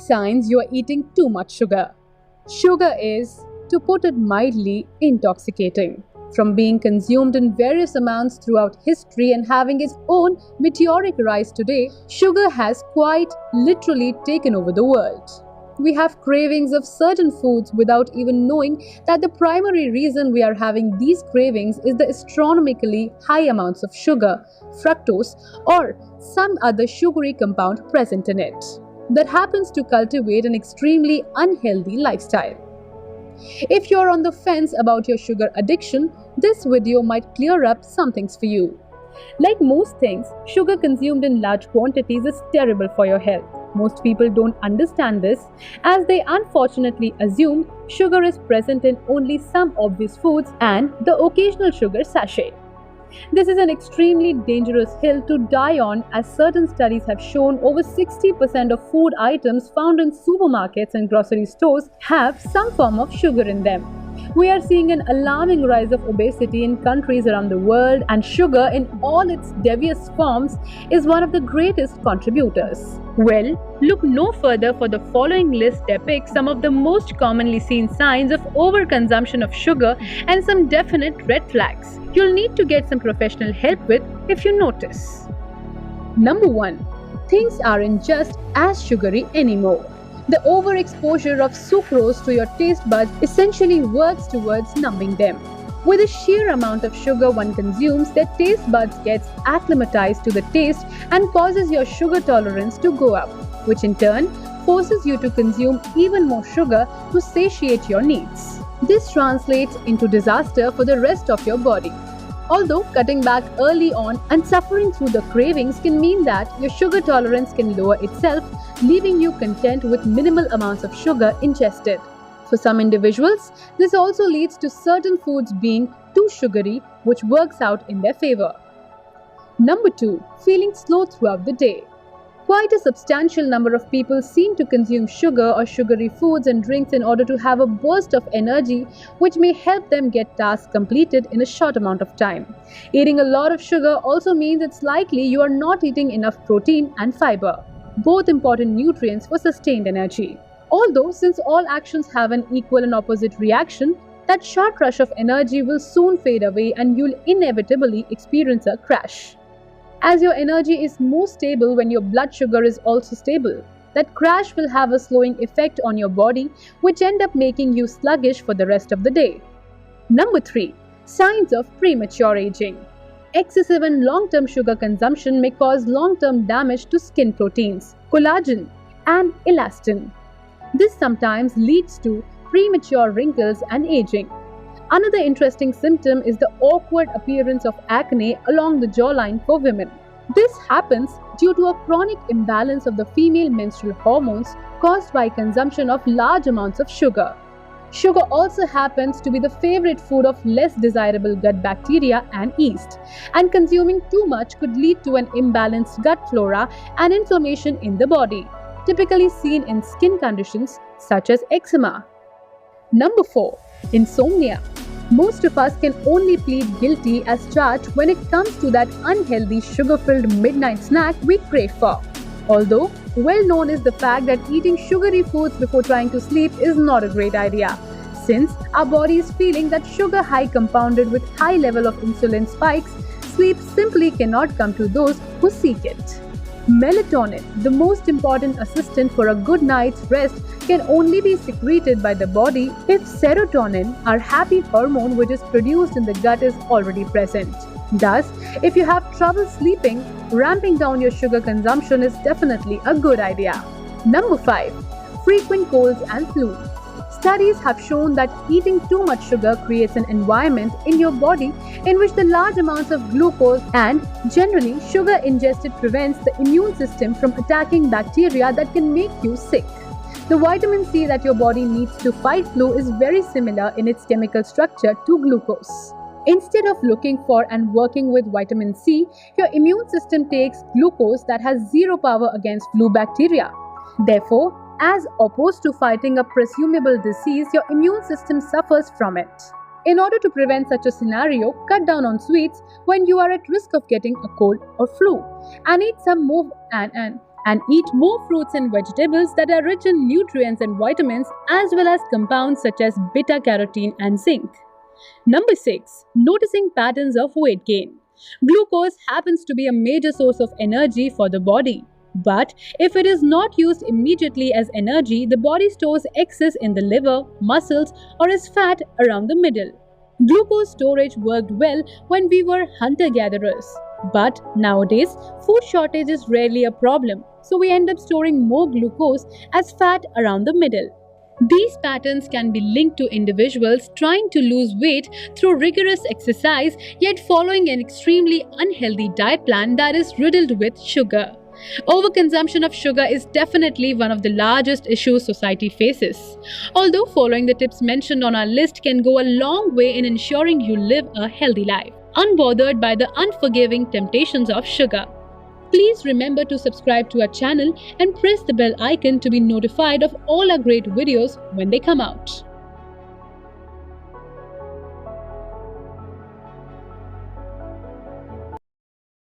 signs you are eating too much sugar. Sugar is, to put it mildly, intoxicating. From being consumed in various amounts throughout history and having its own meteoric rise today, sugar has quite literally taken over the world. We have cravings of certain foods without even knowing that the primary reason we are having these cravings is the astronomically high amounts of sugar, fructose, or some other sugary compound present in it that happens to cultivate an extremely unhealthy lifestyle. If you're on the fence about your sugar addiction, this video might clear up some things for you. Like most things, sugar consumed in large quantities is terrible for your health. Most people don't understand this, as they unfortunately assume sugar is present in only some obvious foods and the occasional sugar sachet. This is an extremely dangerous hill to die on, as certain studies have shown over 60% of food items found in supermarkets and grocery stores have some form of sugar in them. We are seeing an alarming rise of obesity in countries around the world, and sugar in all its devious forms is one of the greatest contributors. Well, look no further, for the following list depicts some of the most commonly seen signs of overconsumption of sugar and some definite red flags you'll need to get some professional help with if you notice. Number 1. Things aren't just as sugary anymore. The overexposure of sucrose to your taste buds essentially works towards numbing them. With the sheer amount of sugar one consumes, their taste buds gets acclimatized to the taste and causes your sugar tolerance to go up, which in turn forces you to consume even more sugar to satiate your needs. This translates into disaster for the rest of your body. Although cutting back early on and suffering through the cravings can mean that your sugar tolerance can lower itself, leaving you content with minimal amounts of sugar ingested. For some individuals, this also leads to certain foods being too sugary, which works out in their favor. Number 2. Feeling slow throughout the day. Quite a substantial number of people seem to consume sugar or sugary foods and drinks in order to have a burst of energy, which may help them get tasks completed in a short amount of time. Eating a lot of sugar also means it's likely you are not eating enough protein and fiber, both important nutrients for sustained energy. Although, since all actions have an equal and opposite reaction, that short rush of energy will soon fade away and you'll inevitably experience a crash. As your energy is more stable when your blood sugar is also stable, that crash will have a slowing effect on your body, which end up making you sluggish for the rest of the day. Number 3. Signs of premature aging. Excessive and long-term sugar consumption may cause long-term damage to skin proteins, collagen, and elastin. This sometimes leads to premature wrinkles and aging. Another interesting symptom is the awkward appearance of acne along the jawline for women. This happens due to a chronic imbalance of the female menstrual hormones caused by consumption of large amounts of sugar. Sugar also happens to be the favorite food of less desirable gut bacteria and yeast, and consuming too much could lead to an imbalanced gut flora and inflammation in the body, typically seen in skin conditions such as eczema. Number 4. Insomnia. Most of us can only plead guilty as charged when it comes to that unhealthy sugar-filled midnight snack we crave for. Although, well known is the fact that eating sugary foods before trying to sleep is not a great idea, since our body is feeling that sugar high compounded with high level of insulin spikes, sleep simply cannot come to those who seek it. Melatonin, the most important assistant for a good night's rest, can only be secreted by the body if serotonin, our happy hormone which is produced in the gut, is already present. Thus, if you have trouble sleeping, ramping down your sugar consumption is definitely a good idea. Number 5. Frequent colds and flu. Studies have shown that eating too much sugar creates an environment in your body in which the large amounts of glucose and generally sugar ingested prevents the immune system from attacking bacteria that can make you sick. The vitamin C that your body needs to fight flu is very similar in its chemical structure to glucose. Instead of looking for and working with vitamin C, your immune system takes glucose that has zero power against flu bacteria. Therefore, as opposed to fighting a presumable disease, your immune system suffers from it. In order to prevent such a scenario, cut down on sweets when you are at risk of getting a cold or flu, and eat some more and eat more fruits and vegetables that are rich in nutrients and vitamins as well as compounds such as beta carotene and zinc. Number 6. Noticing patterns of weight gain. Glucose happens to be a major source of energy for the body. But if it is not used immediately as energy, the body stores excess in the liver, muscles, or as fat around the middle. Glucose storage worked well when we were hunter-gatherers. But nowadays, food shortage is rarely a problem, so we end up storing more glucose as fat around the middle. These patterns can be linked to individuals trying to lose weight through rigorous exercise yet following an extremely unhealthy diet plan that is riddled with sugar. Overconsumption of sugar is definitely one of the largest issues society faces. Although following the tips mentioned on our list can go a long way in ensuring you live a healthy life, unbothered by the unforgiving temptations of sugar. Please remember to subscribe to our channel and press the bell icon to be notified of all our great videos when they come out.